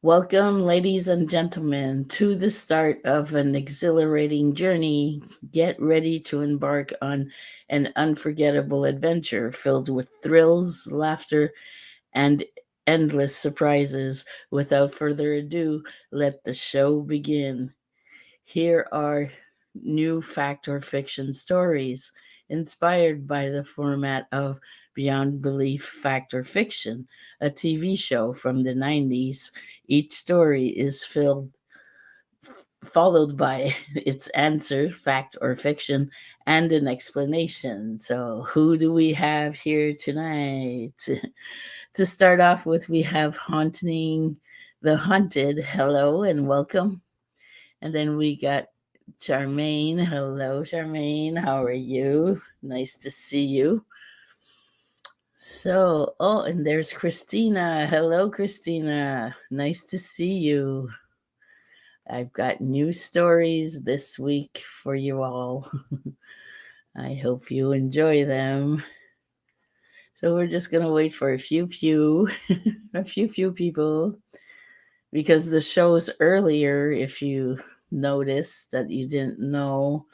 Welcome, ladies and gentlemen, to the start of an exhilarating journey. Get ready to embark on an unforgettable adventure filled with thrills, laughter, and endless surprises. Without further ado, let the show begin. Here are new fact or fiction stories inspired by the format of Beyond Belief Fact or Fiction, a TV show from the 90s. Each story is followed by its answer, fact or fiction, and an explanation. So, who do we have here tonight? To start off with, we have Haunting the Haunted. Hello and welcome. And then we got Charmaine. Hello, Charmaine. How are you? Nice to see you. And there's Christina. Hello, Christina. Nice to see you. I've got new stories this week for you all. I hope you enjoy them. So we're just gonna wait for a few, a few people, because the show's earlier. If you noticed that you didn't know,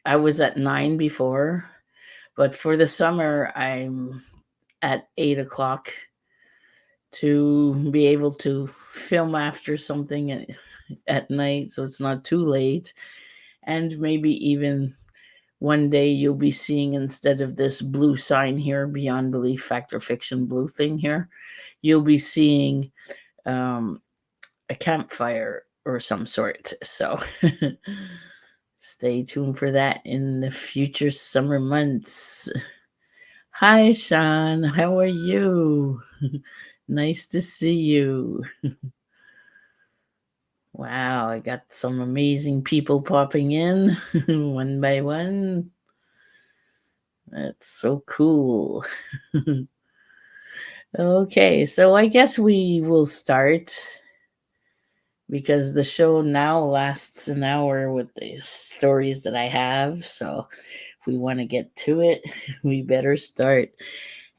I was at 9 before, but for the summer, I'm at 8 o'clock to be able to film after something at night so it's not too late. And maybe even one day you'll be seeing, instead of this blue sign here, Beyond Belief Fact or Fiction blue thing here, you'll be seeing um, a campfire or some sort. So stay tuned for that in the future summer months. Hi, Sean. How are you? Nice to see you. Wow, I got some amazing people popping in one by one. That's so cool. Okay, so I guess we will start because the show now lasts an hour with the stories that I have. So if we want to get to it, we better start.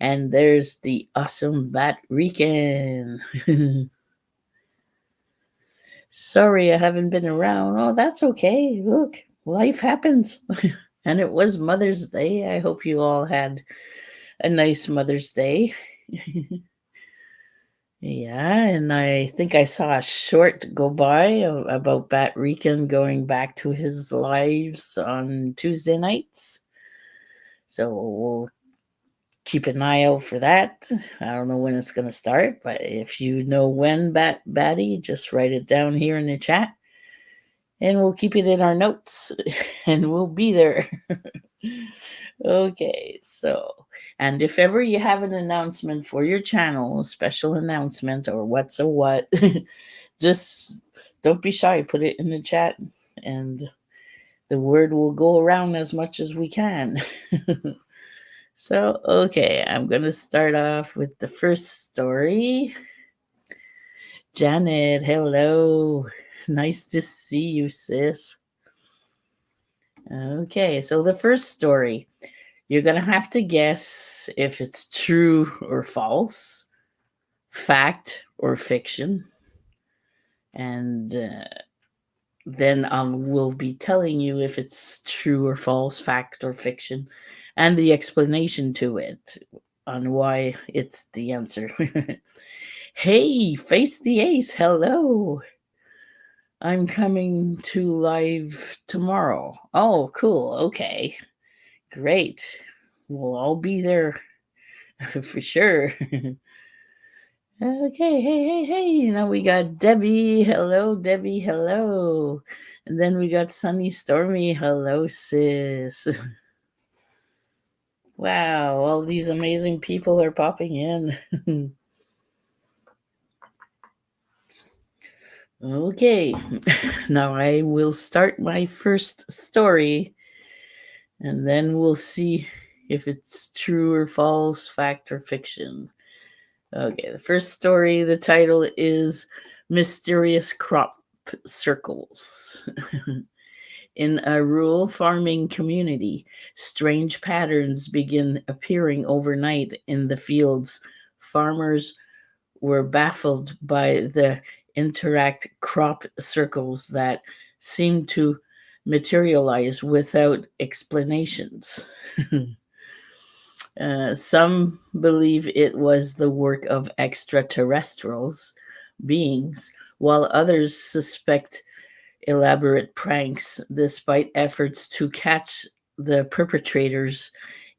And there's the awesome Bat Rican. Sorry, I haven't been around. Oh, that's okay. Look, life happens. And it was Mother's Day. I hope you all had a nice Mother's Day. Yeah, and I think I saw a short go by about Bat Rican going back to his lives on Tuesday nights. So we'll keep an eye out for that. I don't know when it's going to start, but if you know when, Batty, just write it down here in the chat and we'll keep it in our notes and we'll be there. Okay, so, and if ever you have an announcement for your channel, a special announcement or what's a what, just don't be shy, put it in the chat and the word will go around as much as we can. So, okay, I'm going to start off with the first story. Janet, hello. Nice to see you, sis. Okay, so the first story, you're going to have to guess if it's true or false, fact or fiction. And then we'll be telling you if it's true or false, fact or fiction, and the explanation to it on why it's the answer. Hey, Face the Ace, hello. I'm coming to live tomorrow. Oh, cool. Okay. Great. We'll all be there for sure. Okay, hey. Now we got Debbie. Hello, Debbie. Hello. And then we got Sunny Stormy. Hello, sis. Wow, all these amazing people are popping in. Okay, now I will start my first story and then we'll see if it's true or false, fact or fiction. Okay, the first story, the title is Mysterious Crop Circles. In a rural farming community, strange patterns begin appearing overnight in the fields. Farmers were baffled by the interact crop circles that seem to materialize without explanations. Some believe it was the work of extraterrestrials beings, while others suspect elaborate pranks despite efforts to catch the perpetrators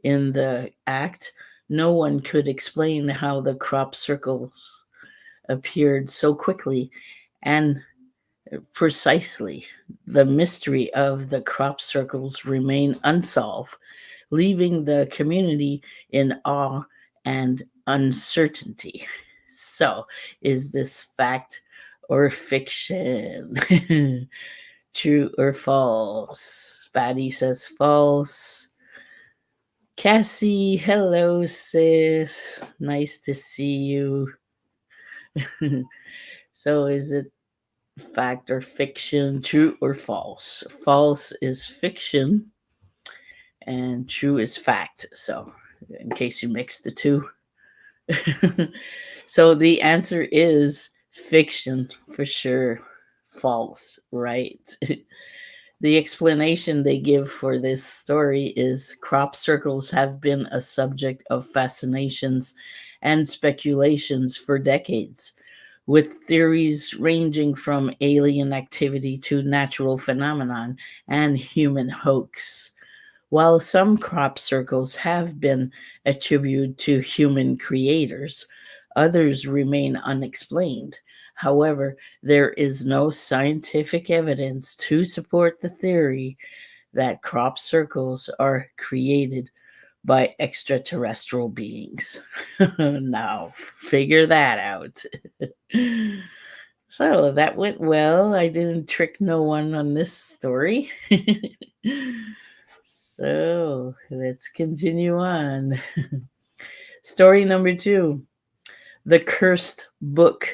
in the act. No one could explain how the crop circles appeared so quickly and precisely. The mystery of the crop circles remain unsolved, leaving the community in awe and uncertainty. So, is this fact or fiction? True or false? Patty says false. Cassie, hello, sis. Nice to see you. So, is it fact or fiction? True or false? False is fiction, and true is fact. So, in case you mix the two. So, the answer is fiction for sure. False, right? The explanation they give for this story is crop circles have been a subject of fascinations and speculations for decades, with theories ranging from alien activity to natural phenomenon and human hoax. While some crop circles have been attributed to human creators, others remain unexplained. However, there is no scientific evidence to support the theory that crop circles are created by extraterrestrial beings. Now, figure that out. So that went well. I didn't trick no one on this story. So let's continue on. Story number 2: The Cursed Book.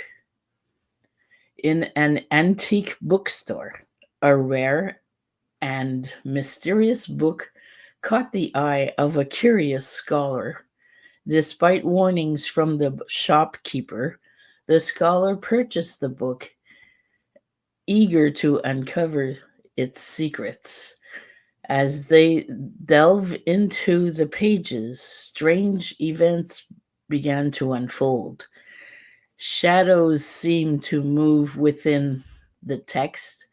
In an antique bookstore, a rare and mysterious book caught the eye of a curious scholar. Despite warnings from the shopkeeper, the scholar purchased the book, eager to uncover its secrets. As they delve into the pages, strange events began to unfold. Shadows seemed to move within the text,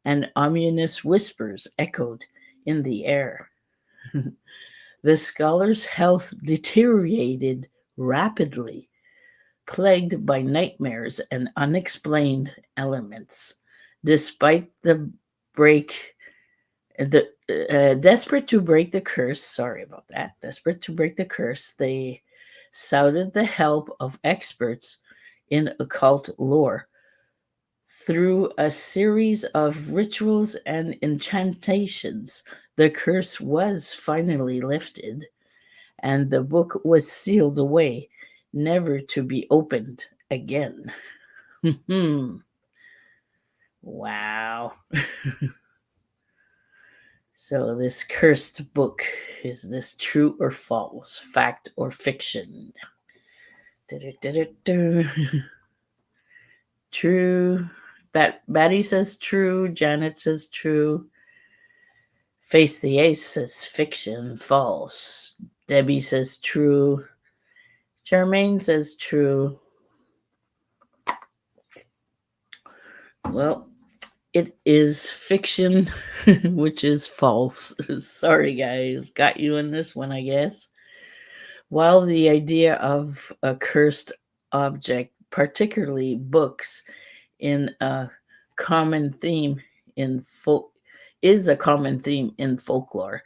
and ominous whispers echoed in the air. The scholar's health deteriorated rapidly, plagued by nightmares and unexplained elements. Despite the break, the desperate to break the curse. Sorry about that. Desperate to break the curse, they sought the help of experts in occult lore. Through a series of rituals and incantations, the curse was finally lifted, and the book was sealed away, never to be opened again. Wow. So, this cursed book, is this true or false? Fact or fiction? True. Batty says true. Janet says true. Face the Ace says fiction. False. Debbie says true. Charmaine says true. Well, it is fiction, which is false. Sorry, guys. Got you in this one, I guess. While the idea of a cursed object, particularly books, in a common theme in is a common theme in folklore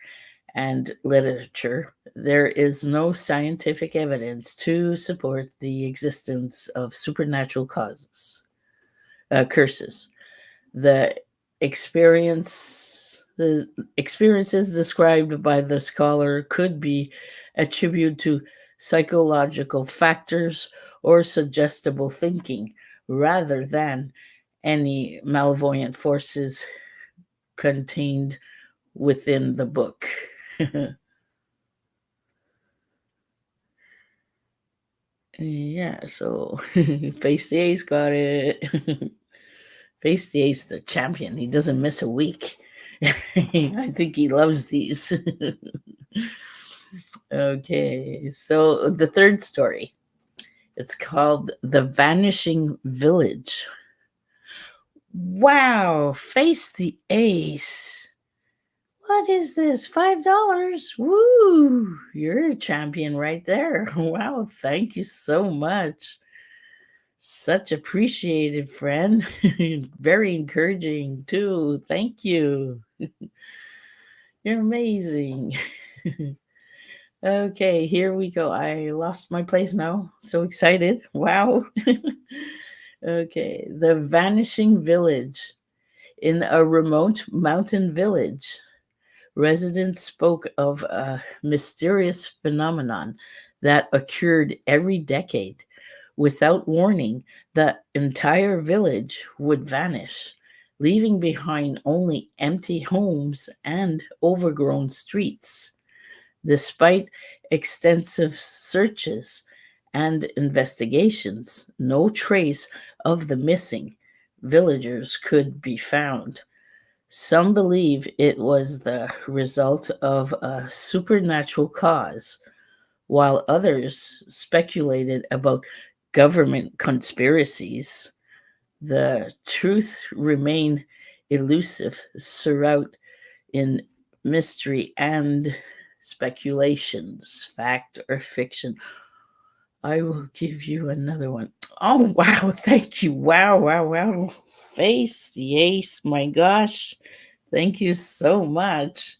and literature, there is no scientific evidence to support the existence of supernatural curses. The experiences described by the scholar could be attributed to psychological factors or suggestible thinking rather than any malevolent forces contained within the book. Yeah, so Face the Ace got it. Face the Ace, the champion. He doesn't miss a week. I think he loves these. Okay, so the third story. It's called The Vanishing Village. Wow, Face the Ace. What is this? $5? Woo! You're a champion right there. Wow, thank you so much. Such appreciated, friend. Very encouraging, too. Thank you. You're amazing. Okay, here we go. I lost my place now. So excited. Wow. Okay, The Vanishing Village. In a remote mountain village, residents spoke of a mysterious phenomenon that occurred every decade. Without warning, the entire village would vanish, leaving behind only empty homes and overgrown streets. Despite extensive searches and investigations, no trace of the missing villagers could be found. Some believe it was the result of a supernatural cause, while others speculated about government conspiracies. The truth remained elusive, shrouded in mystery and speculations, fact or fiction. I will give you another one. Oh, wow. Thank you. Wow, wow, wow. Face the Ace. My gosh. Thank you so much.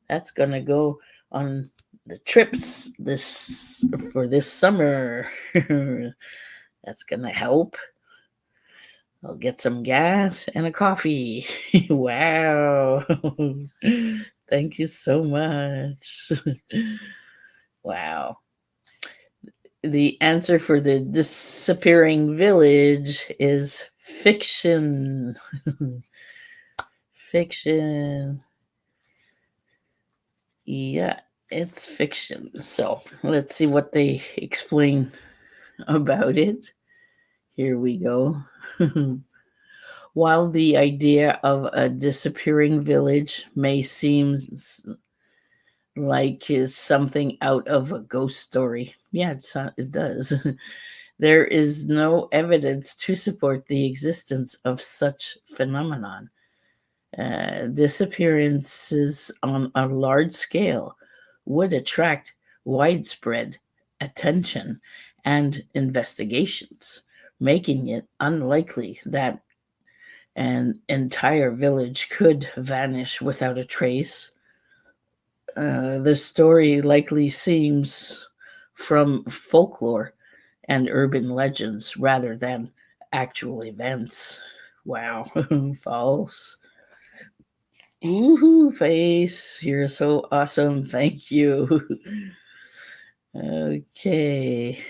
That's going to go on the trips this for this summer. That's going to help. I'll get some gas and a coffee. Wow. Thank you so much. Wow. The answer for the disappearing village is fiction. Fiction. Yeah, it's fiction. So let's see what they explain about it. Here we go. While the idea of a disappearing village may seem like is something out of a ghost story, yeah, it does. There is no evidence to support the existence of such phenomenon. Disappearances on a large scale would attract widespread attention and investigations, making it unlikely that an entire village could vanish without a trace. The story likely seems from folklore and urban legends rather than actual events. Wow, false. Woohoo, Face. You're so awesome. Thank you. Okay.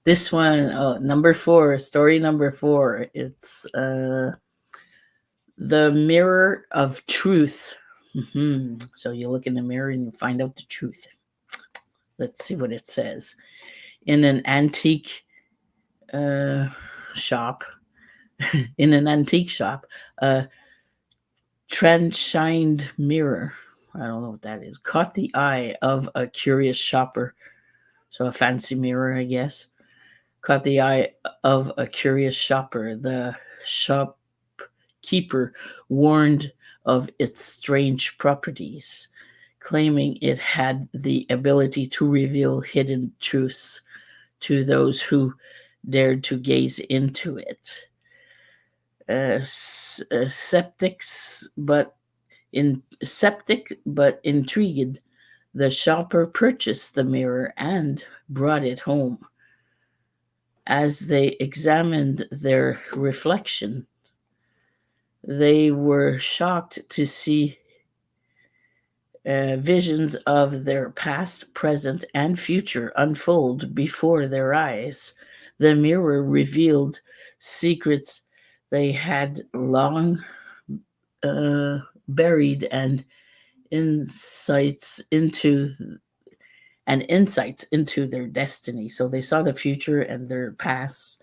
This one, oh, number 4, story number 4. It's The Mirror of Truth. So you look in the mirror and you find out the truth. Let's see what it says. In an antique shop, a transhined mirror, I don't know what that is, caught the eye of a curious shopper. So a fancy mirror, I guess. Caught the eye of a curious shopper. The shopkeeper warned of its strange properties, claiming it had the ability to reveal hidden truths to those who dared to gaze into it. Septic but intrigued, the shopper purchased the mirror and brought it home. As they examined their reflection, they were shocked to see visions of their past, present, and future unfold before their eyes. The mirror revealed secrets they had long buried and insights into and insights into their destiny. So they saw the future and their past.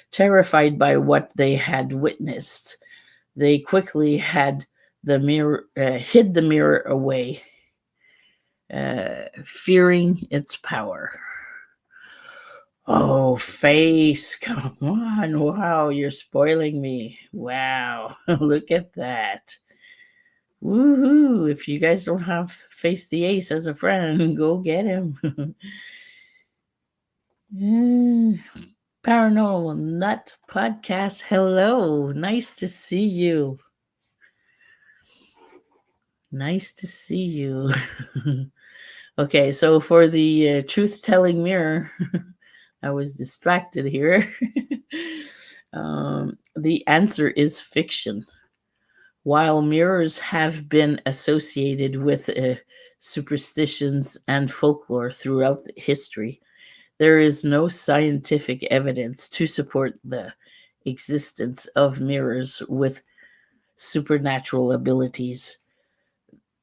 Terrified by what they had witnessed, they quickly hid the mirror away, fearing its power. Oh, face, come on. Wow, you're spoiling me. Wow, look at that. Woohoo. If you guys don't have Face the Ace as a friend, go get him. Yeah. Paranormal Nut Podcast. Hello. Nice to see you. Nice to see you. Okay, so for the truth telling mirror, I was distracted here. The answer is fiction. While mirrors have been associated with superstitions and folklore throughout history, there is no scientific evidence to support the existence of mirrors with supernatural abilities.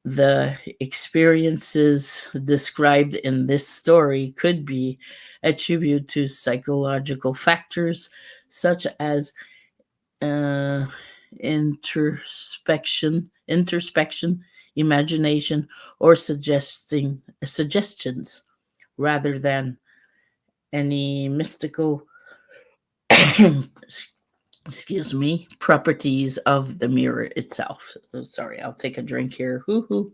The experiences described in this story could be attributed to psychological factors such as uh, introspection, imagination, or suggestions, rather than any mystical excuse me, properties of the mirror itself. Oh, sorry, I'll take a drink here. Hoo-hoo.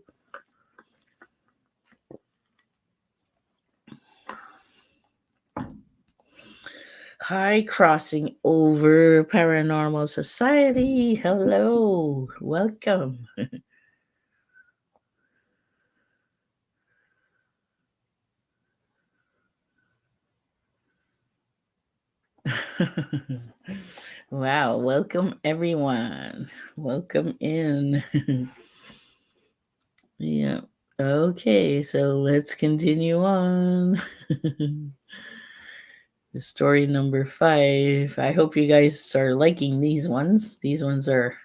Hi, crossing over paranormal society. Hello, welcome. Wow, welcome everyone. Welcome in. Yeah. Okay, so let's continue on. Story number 5. I hope you guys are liking these ones. These ones are,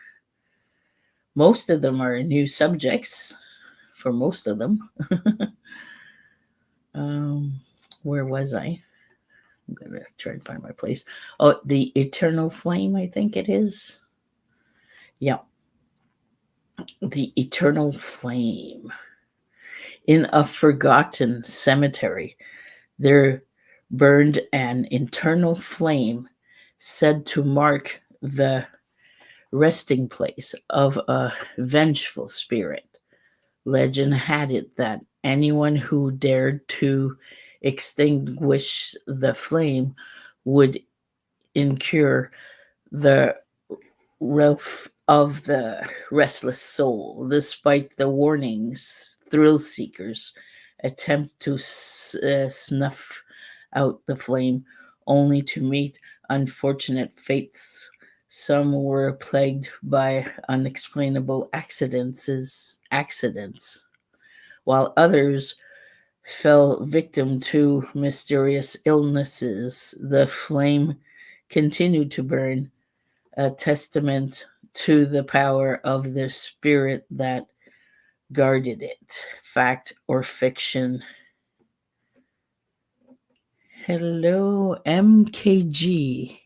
most of them are new subjects for most of them. um, where was I? I'm going to try and find my place. Oh, the Eternal Flame, I think it is. Yeah, the Eternal Flame. In a forgotten cemetery, there burned an eternal flame said to mark the resting place of a vengeful spirit. Legend had it that anyone who dared to extinguish the flame would incur the wrath of the restless soul. Despite the warnings, thrill seekers attempt to snuff out the flame, only to meet unfortunate fates. Some were plagued by unexplainable accidents, while others fell victim to mysterious illnesses. The flame continued to burn, a testament to the power of the spirit that guarded it. Fact or fiction? Hello, MKG.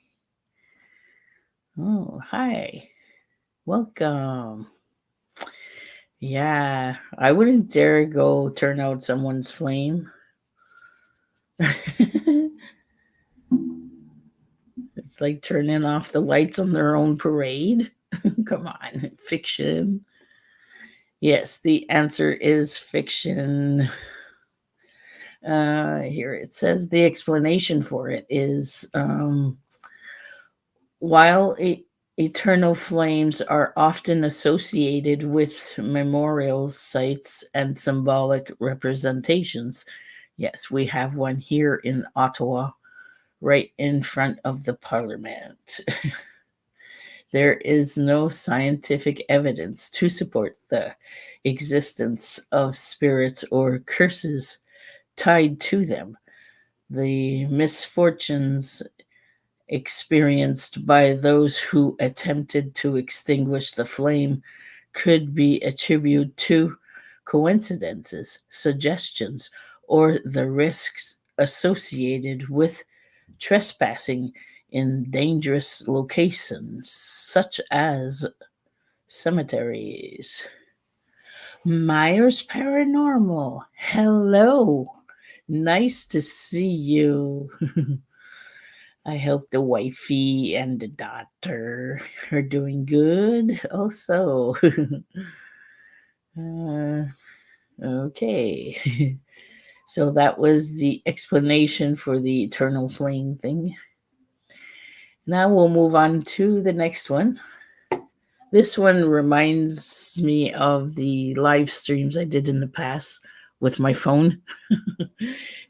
Oh, hi. Welcome. Yeah, I wouldn't dare go turn out someone's flame. It's like turning off the lights on their own parade. Come on, fiction. Yes, the answer is fiction. Here it says the explanation for it is while eternal flames are often associated with memorial sites and symbolic representations. Yes, we have one here in Ottawa, right in front of the Parliament. There is no scientific evidence to support the existence of spirits or curses tied to them. The misfortunes experienced by those who attempted to extinguish the flame could be attributed to coincidences, suggestions, or the risks associated with trespassing in dangerous locations such as cemeteries. Myers Paranormal, hello. Nice to see you. I hope the wifey and the daughter are doing good also. uh, okay. So that was the explanation for the eternal flame thing. Now we'll move on to the next one. This one reminds me of the live streams I did in the past with my phone.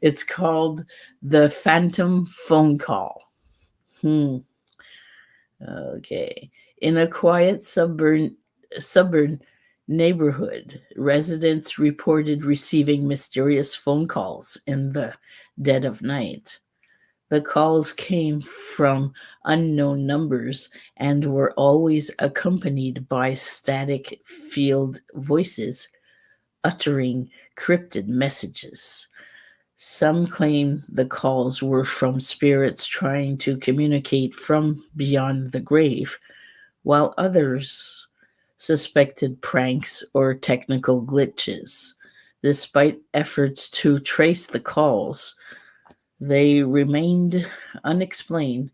It's called the Phantom Phone Call. Hmm. Okay. In a quiet suburban neighborhood, residents reported receiving mysterious phone calls in the dead of night. The calls came from unknown numbers and were always accompanied by static field voices uttering cryptic messages. Some claim the calls were from spirits trying to communicate from beyond the grave, while others suspected pranks or technical glitches. Despite efforts to trace the calls, they remained unexplained,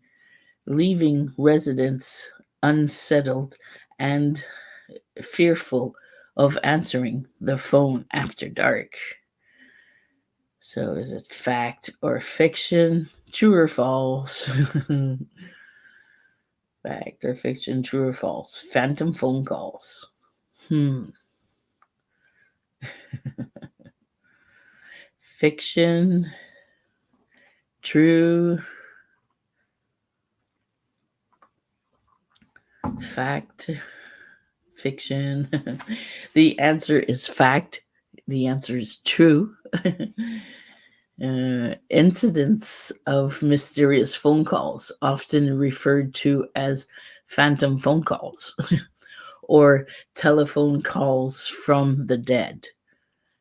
leaving residents unsettled and fearful of answering the phone after dark. So, is it fact or fiction? True or false? Fact or fiction? True or false? Phantom phone calls. Fiction. True. Fact. Fiction. The answer is fact. The answer is true. Incidents of mysterious phone calls, often referred to as phantom phone calls or telephone calls from the dead,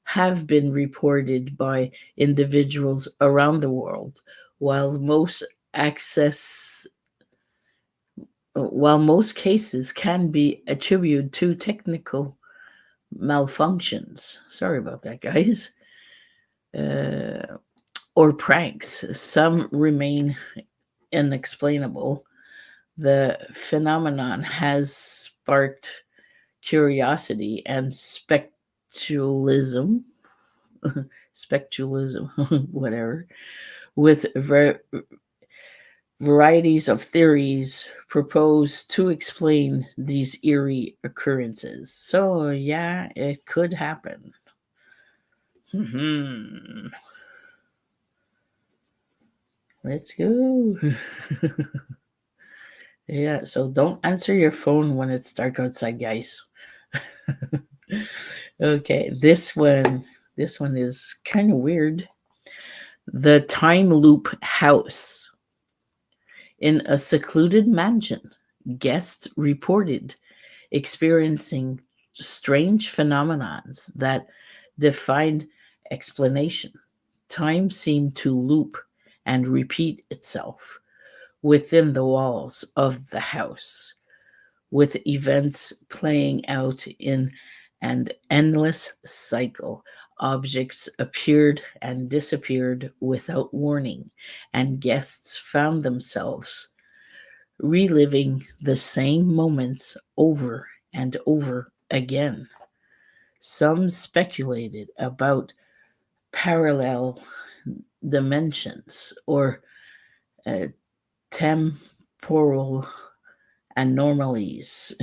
have been reported by individuals around the world. While most access while most cases can be attributed to technical malfunctions, sorry about that, guys, uh, or pranks, some remain unexplainable. The phenomenon has sparked curiosity and spectralism, whatever, with varieties of theories proposed to explain these eerie occurrences. So, yeah, it could happen. Let's go. Yeah, so don't answer your phone when it's dark outside, guys. Okay, this one is kind of weird. The time loop house. In a secluded mansion, guests reported experiencing strange phenomenons that defied explanation. Time seemed to loop and repeat itself within the walls of the house, with events playing out in an endless cycle. Objects appeared and disappeared without warning, and guests found themselves reliving the same moments over and over again. Some speculated about parallel dimensions or uh, temporal anomalies,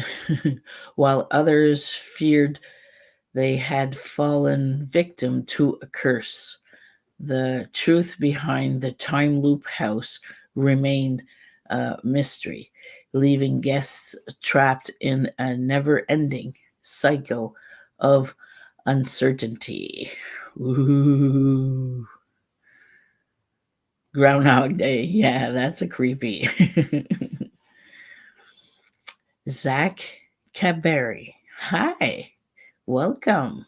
while others feared they had fallen victim to a curse. The truth behind the time loop house remained a mystery, leaving guests trapped in a never ending cycle of uncertainty. Ooh. Groundhog Day. Yeah, that's a creepy. Zach Caberi. Hi. Welcome.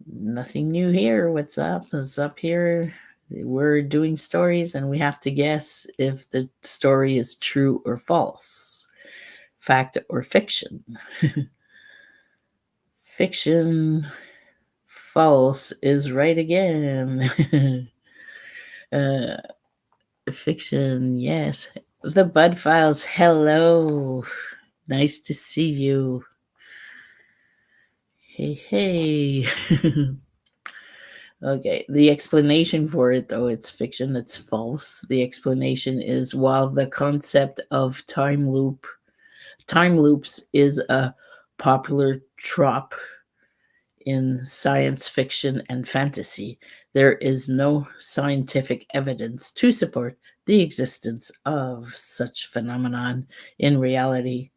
Nothing new here. What's up? What's up here? We're doing stories and we have to guess if the story is true or false, fact or fiction. Fiction, false is right again. uh, Fiction, yes. The Bud Files, hello. Nice to see you. Hey, hey. Okay, the explanation for it, though it's fiction, it's false. The explanation is while the concept of time loops is a popular trope in science fiction and fantasy, there is no scientific evidence to support the existence of such phenomenon in reality.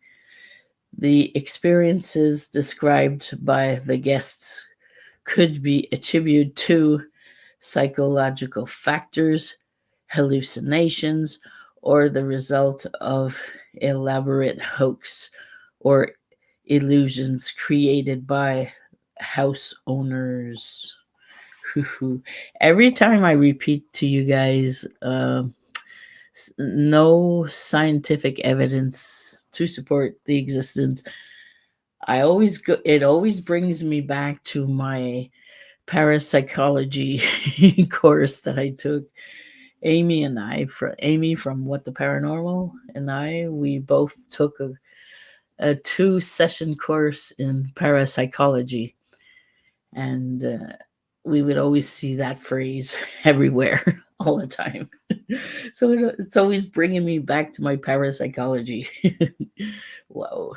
The experiences described by the guests could be attributed to psychological factors, hallucinations, or the result of elaborate hoax or illusions created by house owners. Every time I repeat to you guys, no scientific evidence to support the existence. I always go. It always brings me back to my parapsychology course that I took. Amy from What the Paranormal and we both took a 2 session course in parapsychology, and we would always see that phrase everywhere all the time. So it's always bringing me back to my parapsychology. Whoa.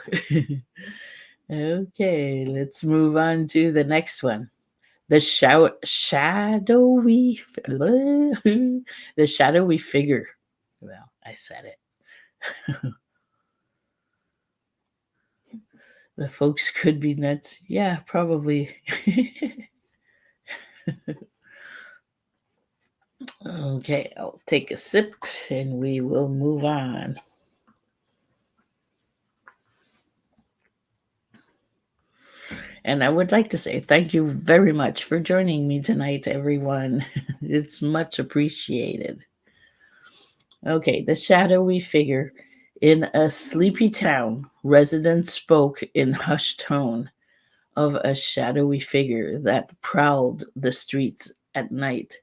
Okay, let's move on to the next one. The shadowy the shadowy figure. Well, I said it. The folks could be nuts. Yeah, probably. Okay, I'll take a sip and we will move on. And I would like to say thank you very much for joining me tonight, everyone. It's much appreciated. Okay, the shadowy figure. In a sleepy town, residents spoke in hushed tone of a shadowy figure that prowled the streets at night.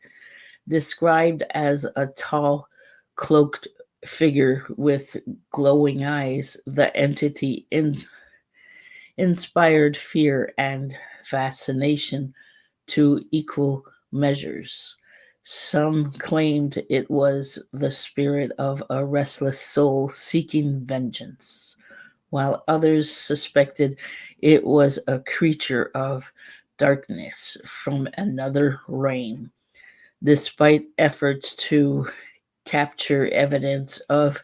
Described as a tall, cloaked figure with glowing eyes, the entity inspired fear and fascination to equal measures. Some claimed it was the spirit of a restless soul seeking vengeance, while others suspected it was a creature of darkness from another reign. Despite efforts to capture evidence of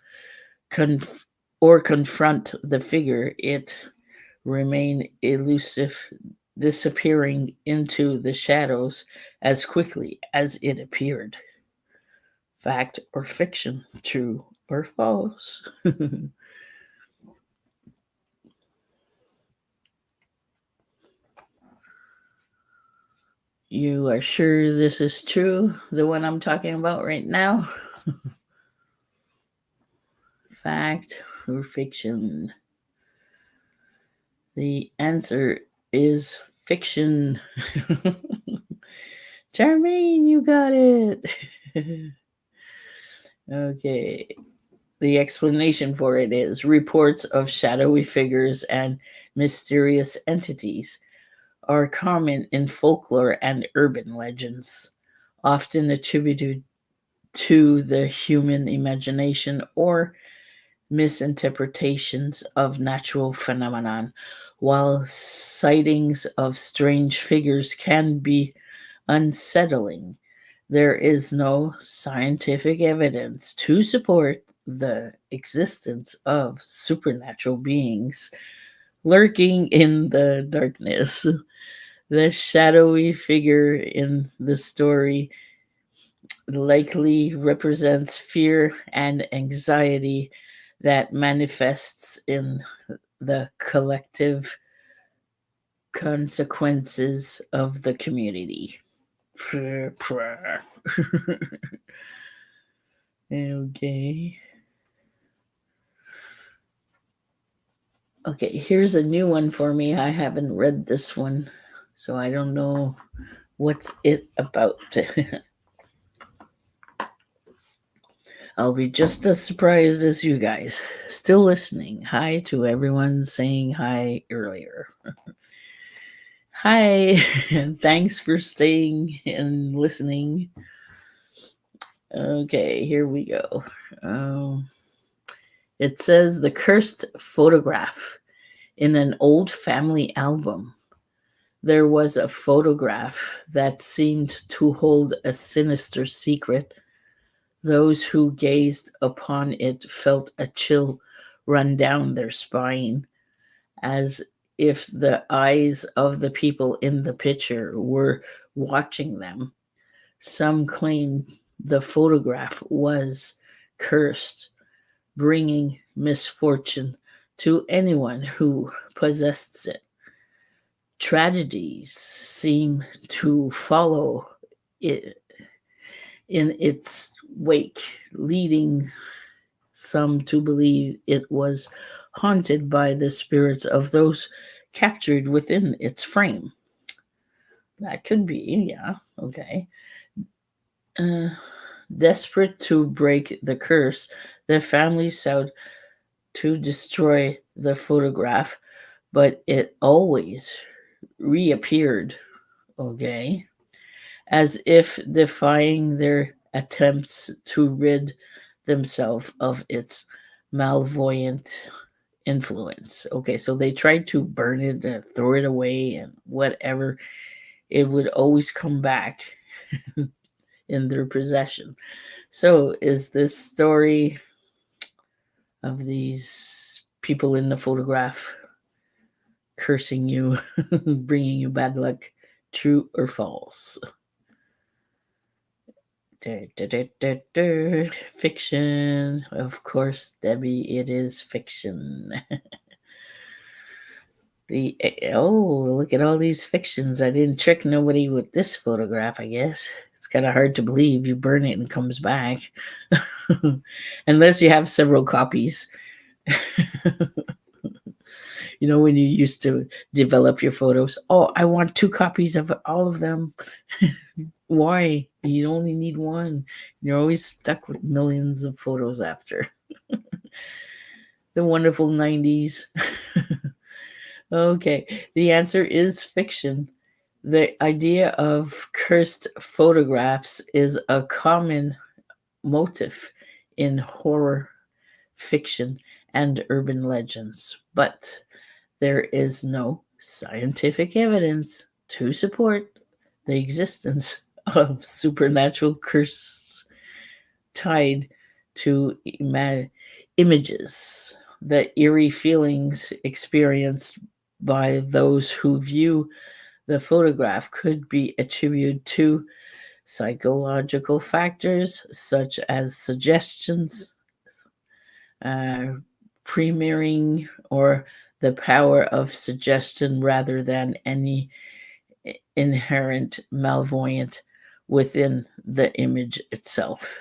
confront the figure, it remained elusive, disappearing into the shadows as quickly as it appeared. Fact or fiction, true or false? You are sure this is true, the one I'm talking about right now? Fact or fiction? The answer is fiction. Charmaine, you got it. Okay. The explanation for it is reports of shadowy figures and mysterious entities are common in folklore and urban legends, often attributed to the human imagination or misinterpretations of natural phenomenon. While sightings of strange figures can be unsettling, there is no scientific evidence to support the existence of supernatural beings lurking in the darkness. The shadowy figure in the story likely represents fear and anxiety that manifests in the collective consequences of the community. Okay. Okay, here's a new one for me. I haven't read this one, so I don't know what's it about. I'll be just as surprised as you guys. Still listening. Hi to everyone saying hi earlier. Hi, and thanks for staying and listening. Okay, here we go. Um, it says the cursed photograph in an old family album. There was a photograph that seemed to hold a sinister secret. Those who gazed upon it felt a chill run down their spine, as if the eyes of the people in the picture were watching them. Some claim the photograph was cursed, bringing misfortune to anyone who possessed it. Tragedies seem to follow it in its wake, leading some to believe it was haunted by the spirits of those captured within its frame. That could be, yeah, okay. Uh, Desperate to break the curse, the family sought to destroy the photograph, but it always reappeared, okay, as if defying their attempts to rid themselves of its malvoyant influence. Okay, so they tried to burn it and throw it away and whatever, it would always come back in their possession. So, is this story of these people in the photograph cursing you, bringing you bad luck, true or false? Fiction. Of course, Debbie, it is fiction. Look at all these fictions. I didn't trick nobody with this photograph, I guess. It's kind of hard to believe you burn it and it comes back. Unless you have several copies. You know, when you used to develop your photos, oh, I want 2 copies of all of them. Why? You only need one. You're always stuck with millions of photos after. The wonderful 90s. Okay, the answer is fiction. The idea of cursed photographs is a common motif in horror fiction and urban legends, but there is no scientific evidence to support the existence of supernatural curses tied to images. The eerie feelings experienced by those who view the photograph could be attributed to psychological factors such as suggestions, uh, premiering, or the power of suggestion rather than any inherent malvoyant within the image itself.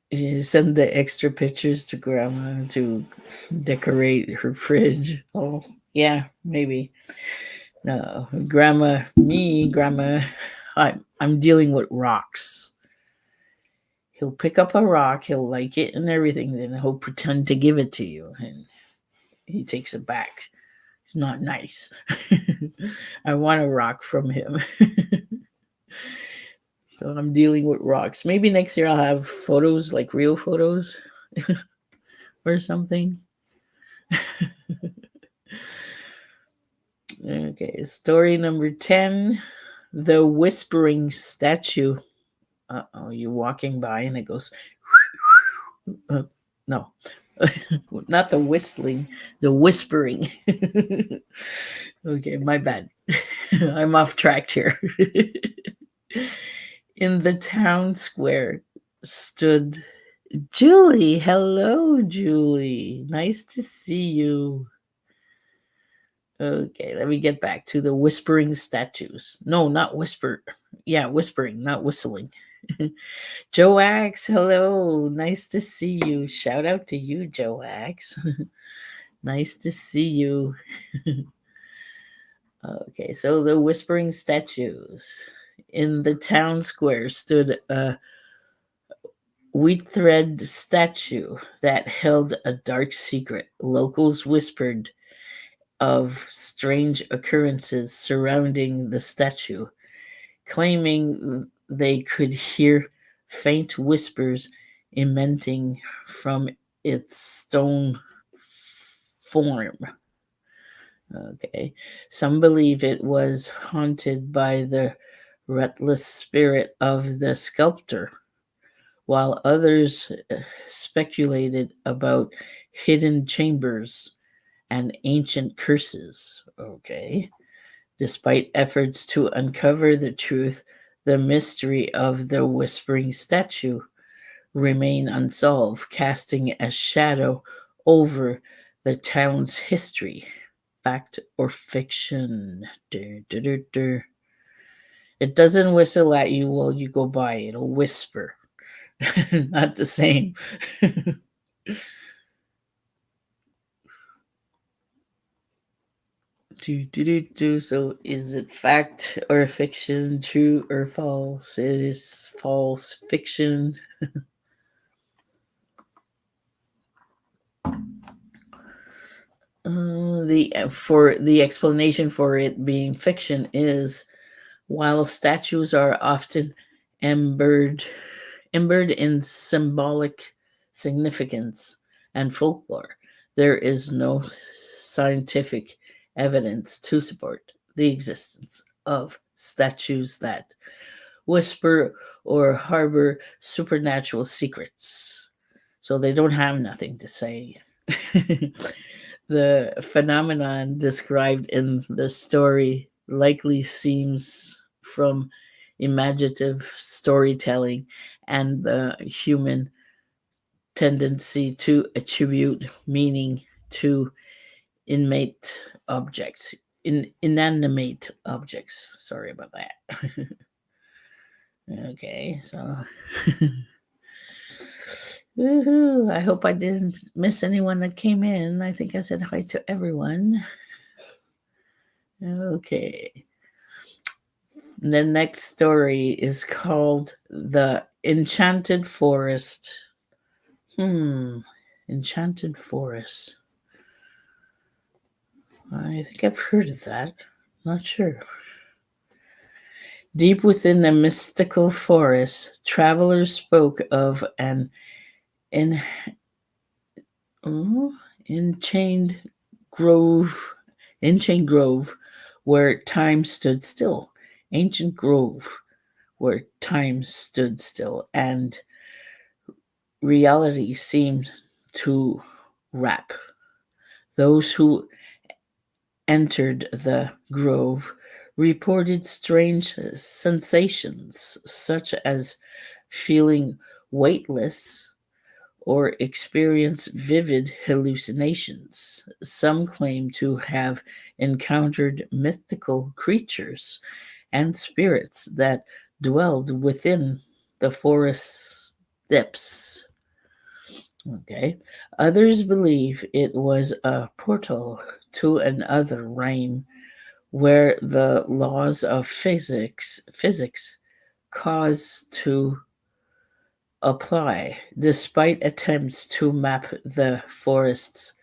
You send the extra pictures to grandma to decorate her fridge. Oh, yeah, maybe. No, grandma, I'm dealing with rocks. He'll pick up a rock, he'll like it and everything, then he'll pretend to give it to you, and he takes it back. It's not nice. I want a rock from him. So I'm dealing with rocks. Maybe next year I'll have photos, like real photos or something. Okay, story number 10. The Whispering Statue. Uh-oh, you're walking by and it goes, no, not the whistling, the whispering. Okay, my bad. I'm off track here. In the town square stood Julie. Hello, Julie. Nice to see you. Okay, let me get back to the whispering statues. No, not whisper. Yeah, whispering, not whistling. Joax, hello. Nice to see you. Shout out to you, Joax. Nice to see you. Okay, so the whispering statues. In the town square stood a wheat thread statue that held a dark secret. Locals whispered of strange occurrences surrounding the statue, claiming they could hear faint whispers emanating from its stone form. Okay. Some believe it was haunted by the restless spirit of the sculptor, while others speculated about hidden chambers and ancient curses. Okay. Despite efforts to uncover the truth, the mystery of the whispering statue remain unsolved, casting a shadow over the town's history. Fact or fiction? Dur, dur, dur, dur. It doesn't whistle at you while you go by, it'll whisper. Not the same. So, is it fact or fiction? True or false? It is false fiction. The explanation for it being fiction is while statues are often embered embered in symbolic significance and folklore, there is no scientific evidence to support the existence of statues that whisper or harbor supernatural secrets. So they don't have nothing to say. The phenomenon described in the story likely seems from imaginative storytelling and the human tendency to attribute meaning to inanimate objects. Inanimate objects. Sorry about that. Okay, so woohoo. I hope I didn't miss anyone that came in. I think I said hi to everyone. Okay. The next story is called The Enchanted Forest. Enchanted Forest. I think I've heard of that. Not sure. Deep within the mystical forest, travelers spoke of an en- oh, enchained grove, enchained grove where time stood still. Ancient grove where time stood still and reality seemed to wrap. Those who entered the grove reported strange sensations, such as feeling weightless or experience vivid hallucinations. Some claim to have encountered mythical creatures and spirits that dwelled within the forest's depths. Okay. Others believe it was a portal to another realm where the laws of physics cause to apply. Despite attempts to map the forest's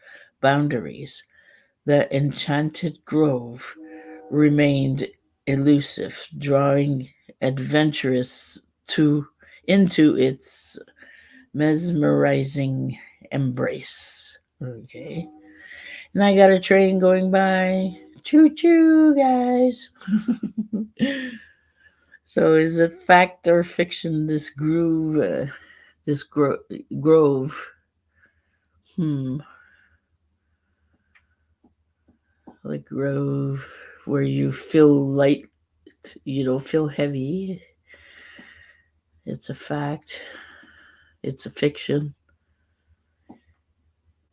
boundaries, the enchanted grove remained elusive, drawing adventurers to into its mesmerizing embrace. Okay. And I got a train going by. Choo choo, guys. So, is it fact or fiction? This groove, grove. Hmm. Like grove where you feel light, you don't feel heavy. It's a fact. It's a fiction.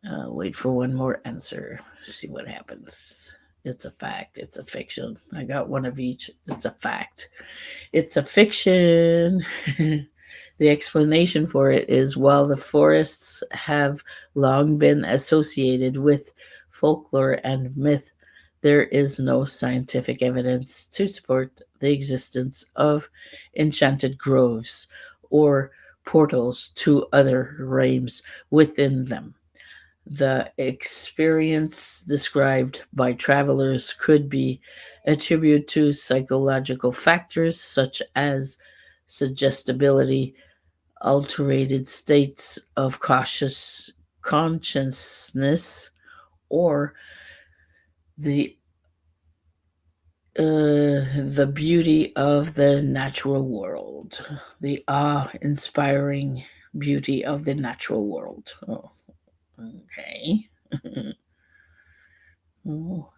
Wait for one more answer. See what happens. It's a fact. It's a fiction. I got one of each. It's a fact. It's a fiction. The explanation for it is while the forests have long been associated with folklore and myth, there is no scientific evidence to support the existence of enchanted groves or portals to other realms within them. The experience described by travelers could be attributed to psychological factors such as suggestibility, alterated states of cautious consciousness, or the the beauty of the natural world, the awe-inspiring beauty of the natural world. Oh, okay. Oh.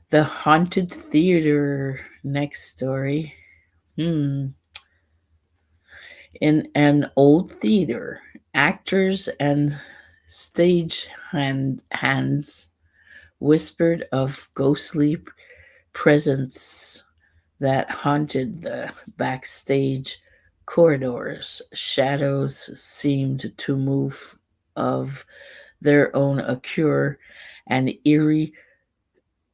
The Haunted Theater. Next story. Hmm. In an old theater, actors and hands whispered of ghostly presence that haunted the backstage corridors. Shadows seemed to move of their own accord, and eerie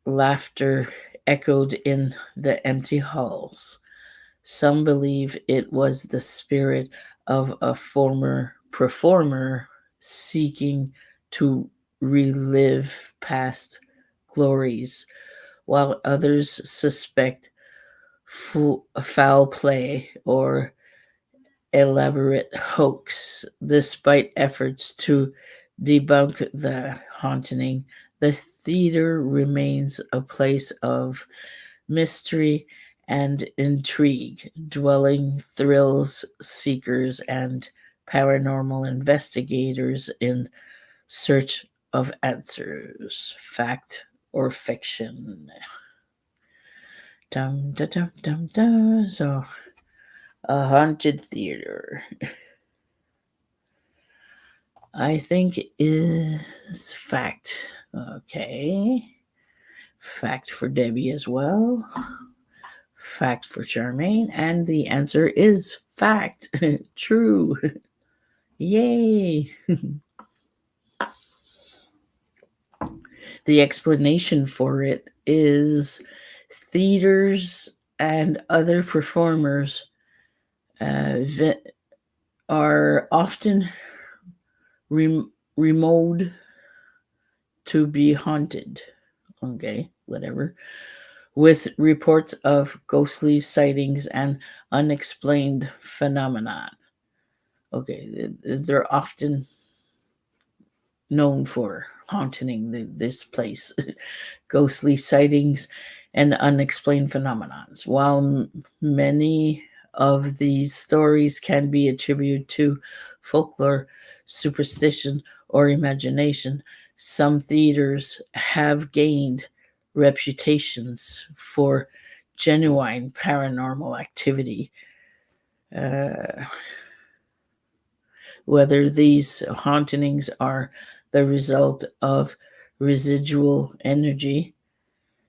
laughter echoed in the empty halls. Some believe it was the spirit of a former performer seeking to relive past glories, while others suspect foul play or elaborate hoax. Despite efforts to debunk the haunting, the theater remains a place of mystery and intrigue, dwelling thrills seekers and paranormal investigators in search of answers, fact or fiction. Dum da dum dum dum. So, a haunted theater, I think, is fact. Okay. Fact for Debbie as well. Fact for Charmaine. And the answer is fact. True. Yay. The explanation for it is theaters and other performers uh, are often remote to be haunted. Okay, whatever. With reports of ghostly sightings and unexplained phenomenon. Okay, they're often known for haunting this place, ghostly sightings, and unexplained phenomenons. While many of these stories can be attributed to folklore, superstition, or imagination, some theaters have gained reputations for genuine paranormal activity. Uh, whether these hauntings are the result of residual energy,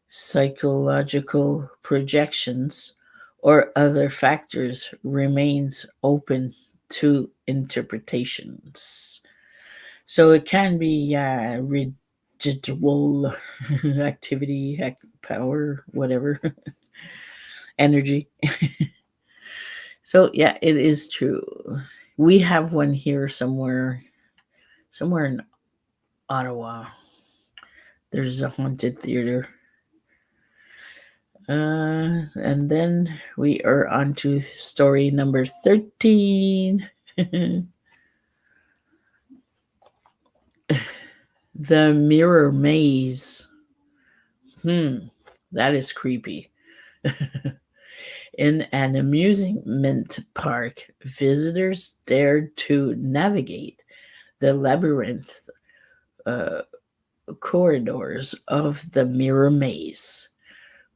psychological projections, or other factors remains open to interpretations. So it can be residual activity, power, whatever, energy. So yeah, it is true. We have one here somewhere in Ottawa. There's a haunted theater. And then we are on to story number 13. The Mirror Maze. That is creepy. In an amusement park, visitors dared to navigate the labyrinth uh, corridors of the Mirror Maze,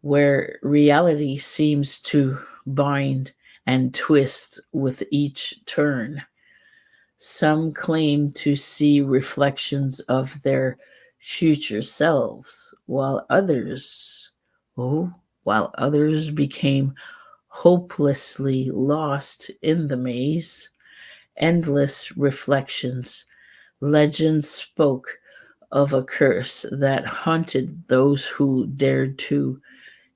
where reality seems to bind and twist with each turn. Some claim to see reflections of their future selves, oh, while others became hopelessly lost in the maze. Endless reflections, legends spoke of a curse that haunted those who dared to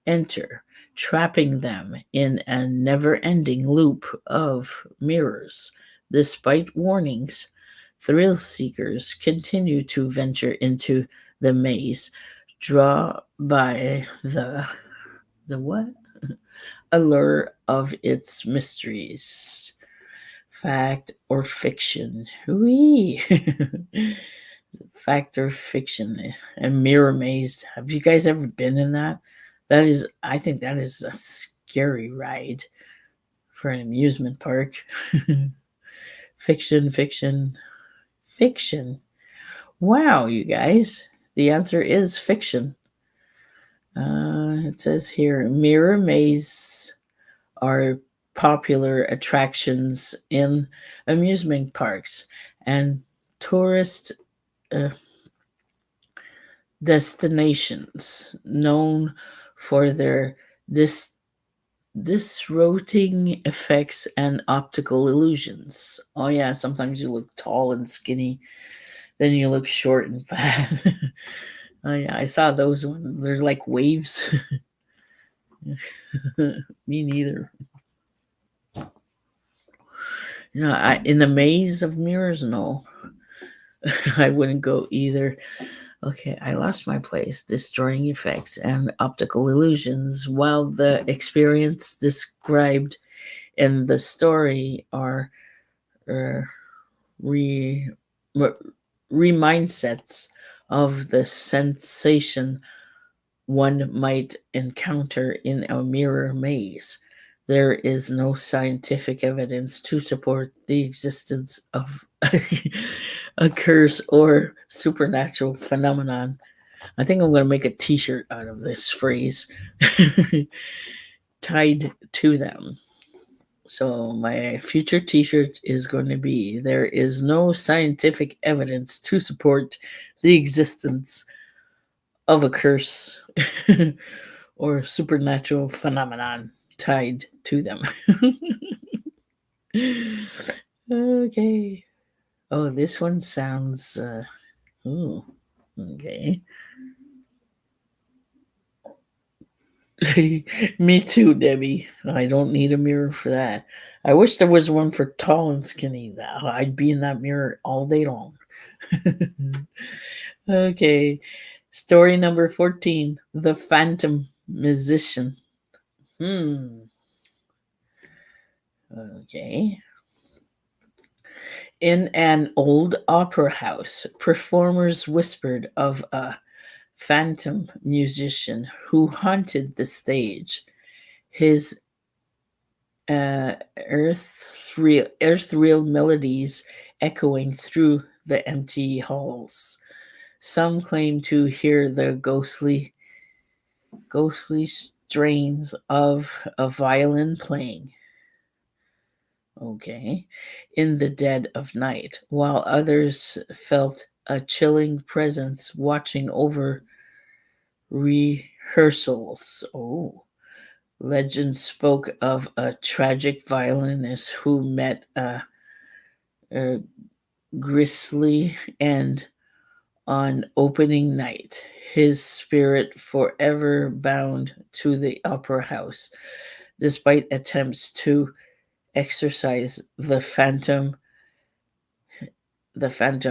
enter, trapping them in a never ending loop of mirrors. Despite warnings, thrill seekers continue to venture into the maze, drawn by the what? Allure of its mysteries. Fact or fiction? Whee! Fact or fiction? And mirror maze. Have you guys ever been in that? I think that is a scary ride for an amusement park. Fiction, fiction, fiction. Wow, you guys. The answer is fiction. It says here mirror maze are popular attractions in amusement parks and tourist uh, destinations known for their dis- disroting effects and optical illusions. Oh, yeah, sometimes you look tall and skinny, then you look short and fat. Oh, yeah, I saw those ones. They're like waves. Me neither. In the maze of mirrors, no. I wouldn't go either. Okay, I lost my place, destroying effects and optical illusions. While the experience described in the story are uh, re, remindsets of the sensation one might encounter in a mirror maze. There is no scientific evidence to support the existence of a curse or supernatural phenomenon. I think I'm going to make a t shirt out of this phrase tied to them. So, my future t shirt is going to be there is no scientific evidence to support the existence of a curse or supernatural phenomenon tied to them. Okay. Oh, this one sounds. Ooh, okay. Me too, Debbie. I don't need a mirror for that. I wish there was one for tall and skinny. I'd be in that mirror all day long. Okay. Story number 14, The Phantom Musician. Hmm. Okay. In an old opera house, performers whispered of a phantom musician who haunted the stage. His earth-real melodies echoing through the empty halls. Some claim to hear the ghostly strains of a violin playing. Okay, in the dead of night, while others felt a chilling presence watching over rehearsals. Oh, legend spoke of a tragic violinist who met a grisly end on opening night, his spirit forever bound to the opera house, despite attempts to exorcise the phantom,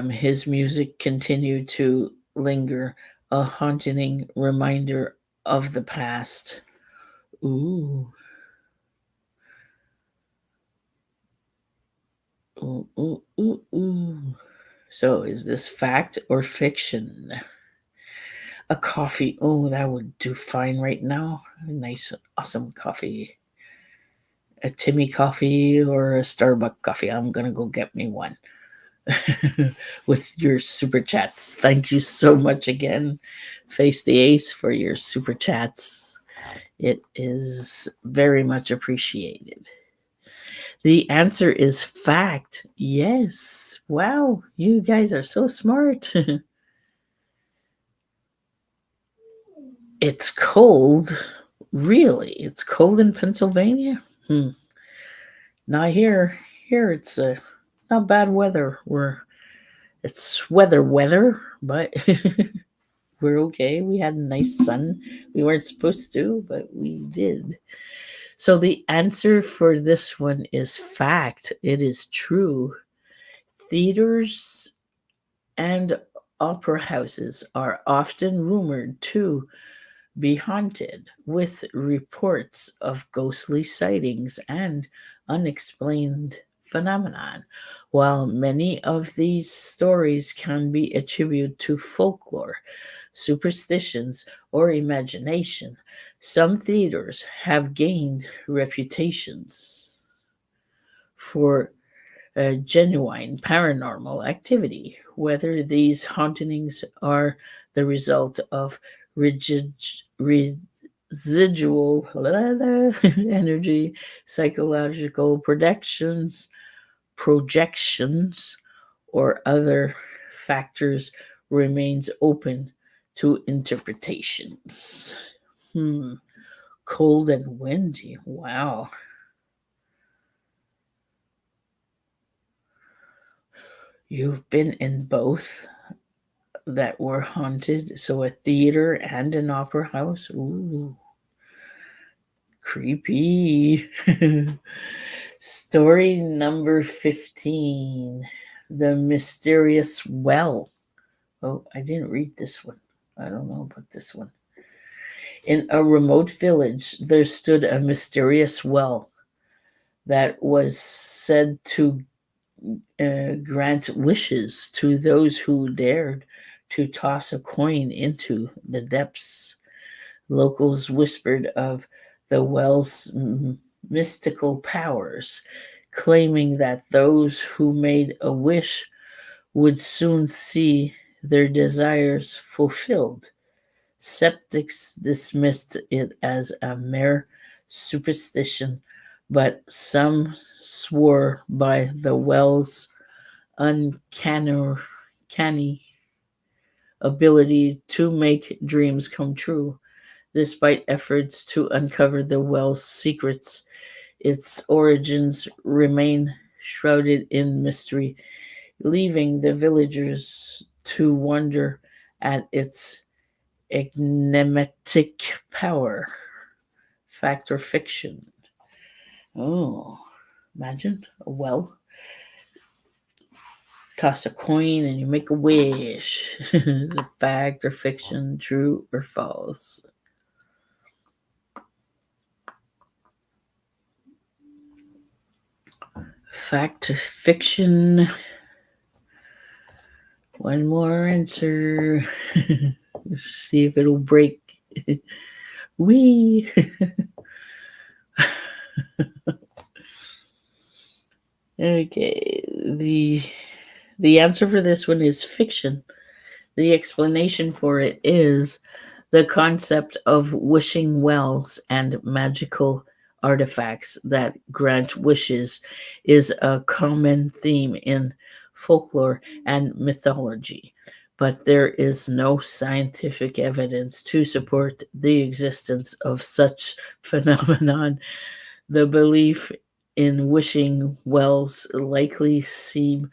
his music continued to linger, a haunting reminder of the past. Ooh. Ooh, ooh, ooh, ooh. So, is this fact or fiction? A coffee. Oh, that would do fine right now. A nice, awesome coffee. A Timmy coffee or a Starbucks coffee. I'm going to go get me one. With your super chats. Thank you so much again, Face the Ace, for your super chats. It is very much appreciated. The answer is fact. Yes. Wow, you guys are so smart. It's cold. Really? It's cold in Pennsylvania? Not here. Here it's not bad weather. It's weather, but we're okay. We had a nice sun. We weren't supposed to, but we did. So the answer for this one is fact. It is true. Theaters and opera houses are often rumored to be haunted, with reports of ghostly sightings and unexplained phenomenon. While many of these stories can be attributed to folklore, superstitions, or imagination, some theaters have gained reputations for genuine paranormal activity, whether these hauntings are the result of rigid, residual energy, psychological projections, or other factors remains open to interpretations. Cold and windy. Wow. You've been in both that were haunted. So a theater and an opera house. Ooh, creepy. Story number 15, The Mysterious Well. Oh, I didn't read this one. I don't know about this one. In a remote village, there stood a mysterious well that was said to grant wishes to those who dared to toss a coin into the depths. Locals whispered of the well's mystical powers, claiming that those who made a wish would soon see their desires fulfilled. Skeptics dismissed it as a mere superstition, but some swore by the well's uncanny ability to make dreams come true. Despite efforts to uncover the well's secrets, its origins remain shrouded in mystery, leaving the villagers to wonder at its enigmatic power. Fact or fiction? Oh, imagine a well. Toss a coin and you make a wish. The fact or fiction, true or false? Fact or fiction? One more answer. See if it'll break. Wee. Okay. The answer for this one is fiction. The explanation for it is the concept of wishing wells and magical artifacts that grant wishes is a common theme in folklore and mythology, but there is no scientific evidence to support the existence of such phenomenon. The belief in wishing wells likely seem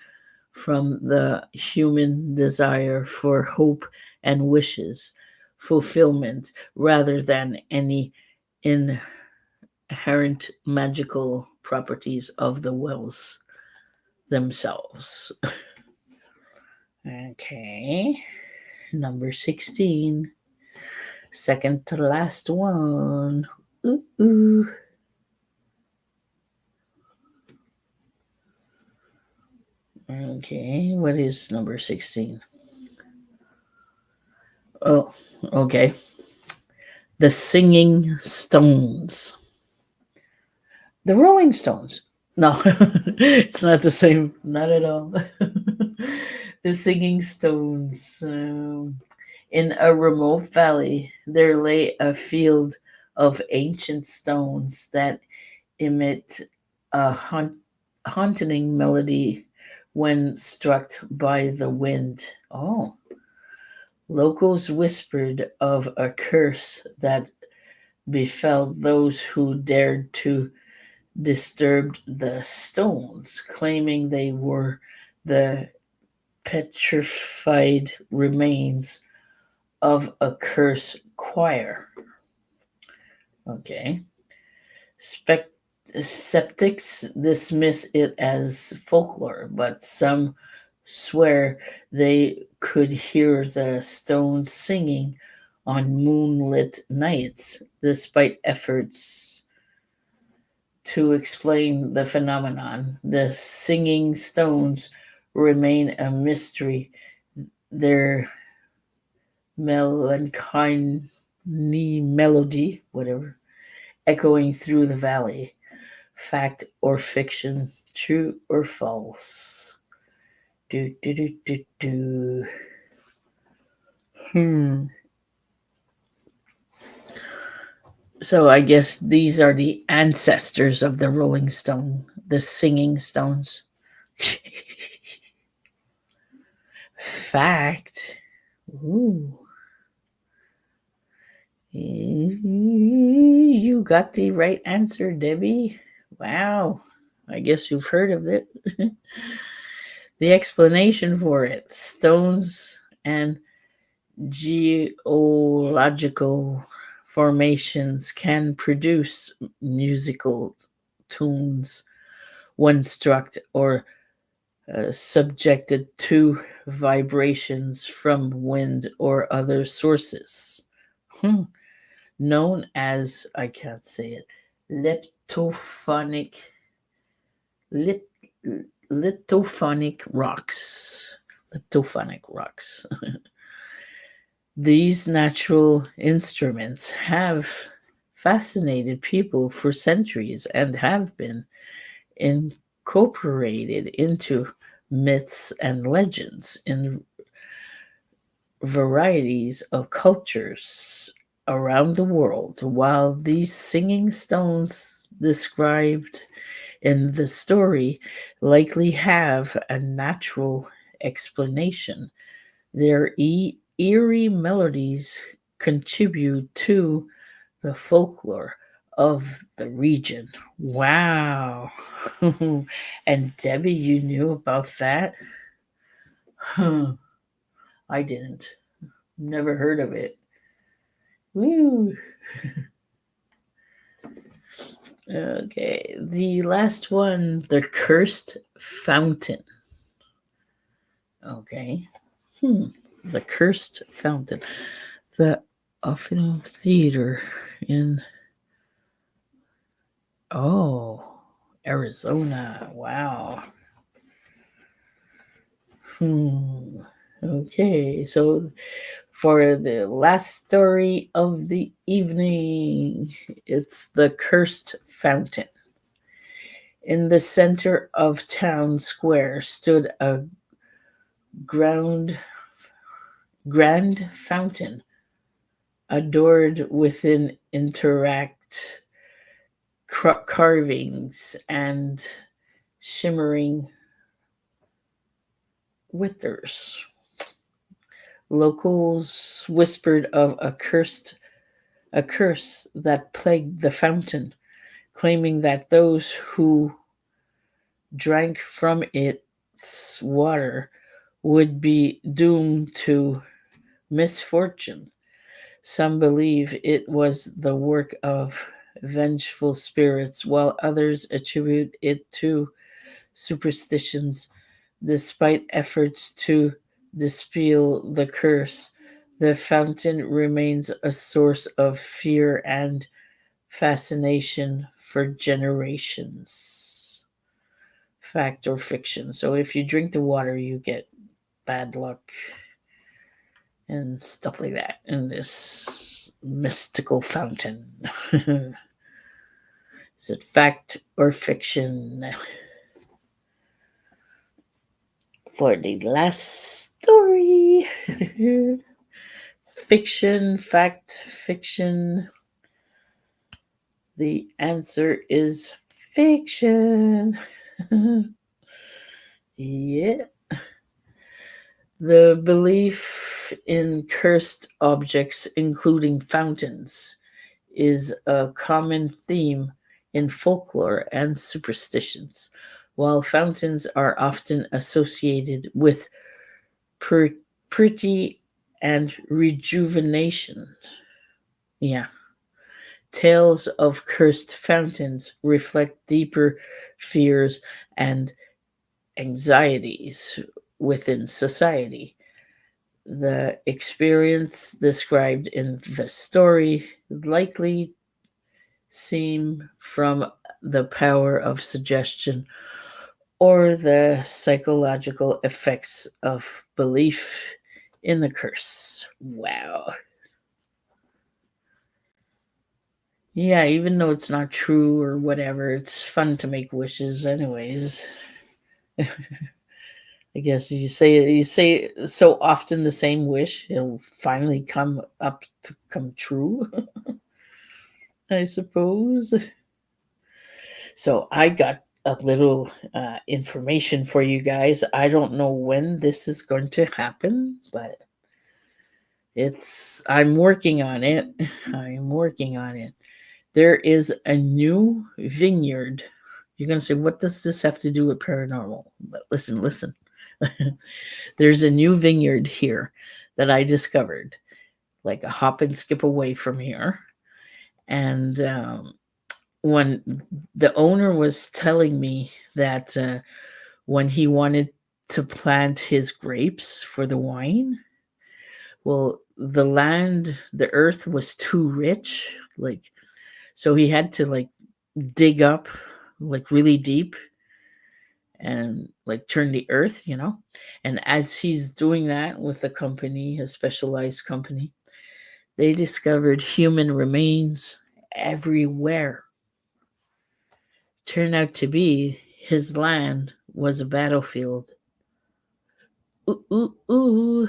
from the human desire for hope and wishes fulfillment rather than any inherent magical properties of the wells themselves. Okay, number 16, second to last one. Ooh. Okay, what is number 16? Oh, okay. The Singing Stones. The Rolling Stones. No, it's not the same. Not at all. The Singing Stones. In a remote valley, there lay a field of ancient stones that emit a haunting melody when struck by the wind. Oh, Locals whispered of a curse that befell those who dared to disturb the stones, claiming they were the petrified remains of a cursed choir. Okay. Spec- Skeptics dismiss it as folklore, but some swear they could hear the stones singing on moonlit nights, despite efforts to explain the phenomenon. The singing stones remain a mystery. Their melancholy melody, whatever, echoing through the valley. Fact or fiction, true or false? Do do do do do. Hmm. So I guess these are the ancestors of the Rolling Stone, the singing stones. Fact. Ooh. You got the right answer, Debbie. Wow. I guess you've heard of it. The explanation for it: stones and geological formations can produce musical tunes when struck or subjected to vibrations from wind or other sources. Hmm. Known as, I can't say it, leptophonic, lip, lithophonic rocks. Leptophonic rocks. These natural instruments have fascinated people for centuries and have been incorporated into myths and legends in varieties of cultures around the world. While these singing stones described in the story likely have a natural explanation, their eerie melodies contribute to the folklore of the region. Wow. And Debbie, you knew about that? Huh. I didn't. Never heard of it. Woo. Okay. The last one, the cursed fountain. Okay. The cursed fountain. The Optional Theater in Arizona. Wow. Hmm. Okay, so for the last story of the evening, it's the cursed fountain. In the center of town square stood a ground grand fountain, adored within interact carvings and shimmering withers. Locals whispered of a curse that plagued the fountain, claiming that those who drank from its water would be doomed to misfortune. Some believe it was the work of vengeful spirits, while others attribute it to superstitions. Despite efforts to dispel the curse, the fountain remains a source of fear and fascination for generations. Fact or fiction? So, if you drink the water, you get bad luck and stuff like that in this mystical fountain. Is it fact or fiction? For the last story. Fiction, fact, fiction. The answer is fiction. Yeah. The belief belief in cursed objects, including fountains, is a common theme in folklore and superstitions. While fountains are often associated with pur- purity and rejuvenation, yeah, tales of cursed fountains reflect deeper fears and anxieties within society. The experience described in the story likely seem from the power of suggestion or the psychological effects of belief in the curse. Wow. Yeah, even though it's not true or whatever, it's fun to make wishes anyways. I guess you say so often the same wish, it'll finally come up to come true, I suppose. So I got a little information for you guys. I don't know when this is going to happen, but I'm working on it. I'm working on it. There is a new vineyard. You're going to say, what does this have to do with paranormal? But listen, listen. There's a new vineyard here that I discovered, like a hop and skip away from here. And when the owner was telling me that when he wanted to plant his grapes for the wine, well, the land, the earth was too rich, like, so he had to like dig up like really deep and like turn the earth. And as he's doing that with a company, a specialized company, they discovered human remains everywhere. Turned out to be his land was a battlefield. Ooh, ooh, ooh.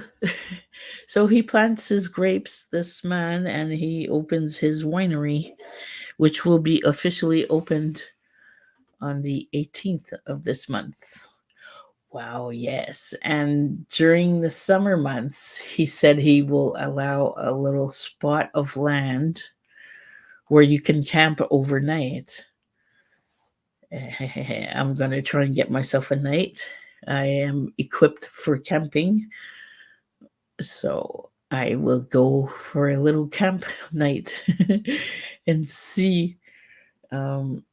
So he plants his grapes, this man, and he opens his winery, which will be officially opened on the 18th of this month. Wow, yes. And during the summer months, he said he will allow a little spot of land where you can camp overnight. I'm going to try and get myself a night. I am equipped for camping. So I will go for a little camp night and see um,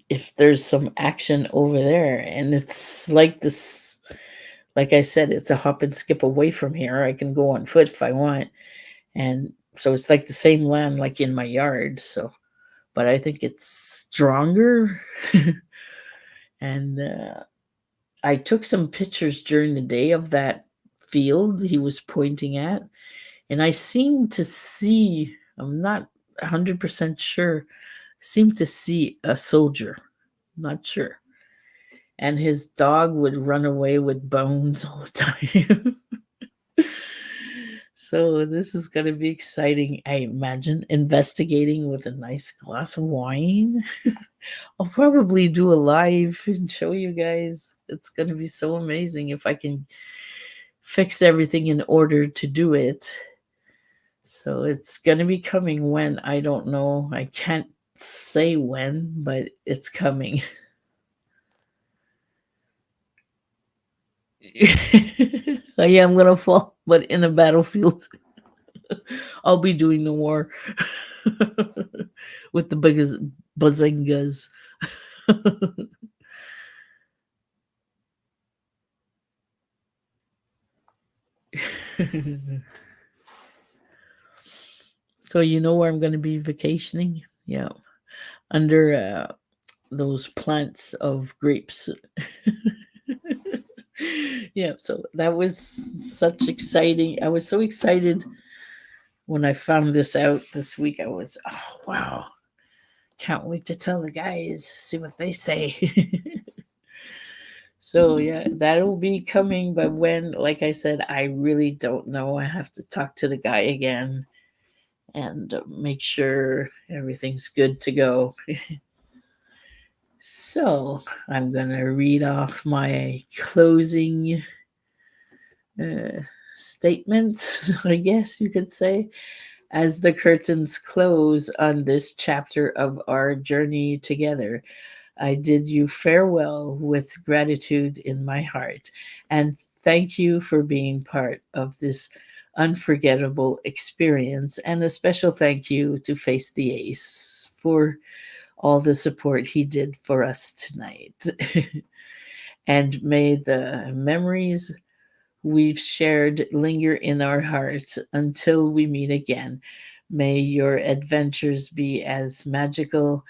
if there's some action over there. And it's like this, like I said, it's a hop and skip away from here. I can go on foot if I want. And so it's like the same land like in my yard. So, but I think it's stronger. And I took some pictures during the day of that field he was pointing at, and I seem to see, I'm not 100% sure, seem to see a soldier, not sure. And his dog would run away with bones all the time. So this is going to be exciting. I imagine investigating with a nice glass of wine. I'll probably do a live and show you guys. It's going to be so amazing if I can fix everything in order to do it. So it's going to be coming when, I don't know. I can't say when, but it's coming. Yeah, I'm going to fall, but in a battlefield. I'll be doing the war with the biggest bazingas. So you know where I'm going to be vacationing? Yeah, under those plants of grapes. Yeah, so that was such exciting. I was so excited when I found this out this week. I was, oh wow, can't wait to tell the guys, see what they say. So yeah, that'll be coming, but when, like I said, I really don't know. I have to talk to the guy again and make sure everything's good to go. So I'm gonna read off my closing uh, statement, I guess you could say, as the curtains close on this chapter of our journey together. I did you farewell with gratitude in my heart, and thank you for being part of this unforgettable experience. And a special thank you to Face the Ace for all the support he did for us tonight. And may the memories we've shared linger in our hearts until we meet again. May your adventures be as magical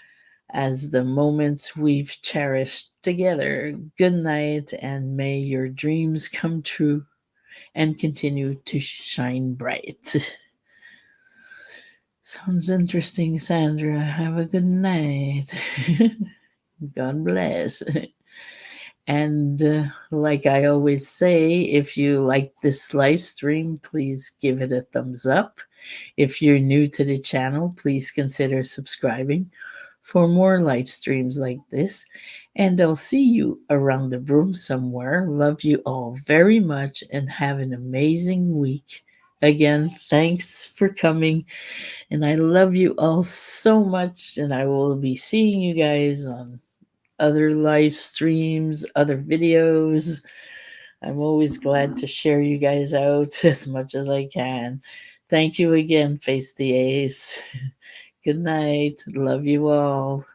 as the moments we've cherished together. Good night, and may your dreams come true and continue to shine bright. Sounds interesting, Sandra. Have a good night. God bless. And like I always say, if you like this live stream, please give it a thumbs up. If you're new to the channel, please consider subscribing for more live streams like this. And I'll see you around the room somewhere. Love you all very much and have an amazing week. Again, thanks for coming. And I love you all so much. And I will be seeing you guys on other live streams, other videos. I'm always glad to share you guys out as much as I can. Thank you again, Face the Ace. Good night. Love you all.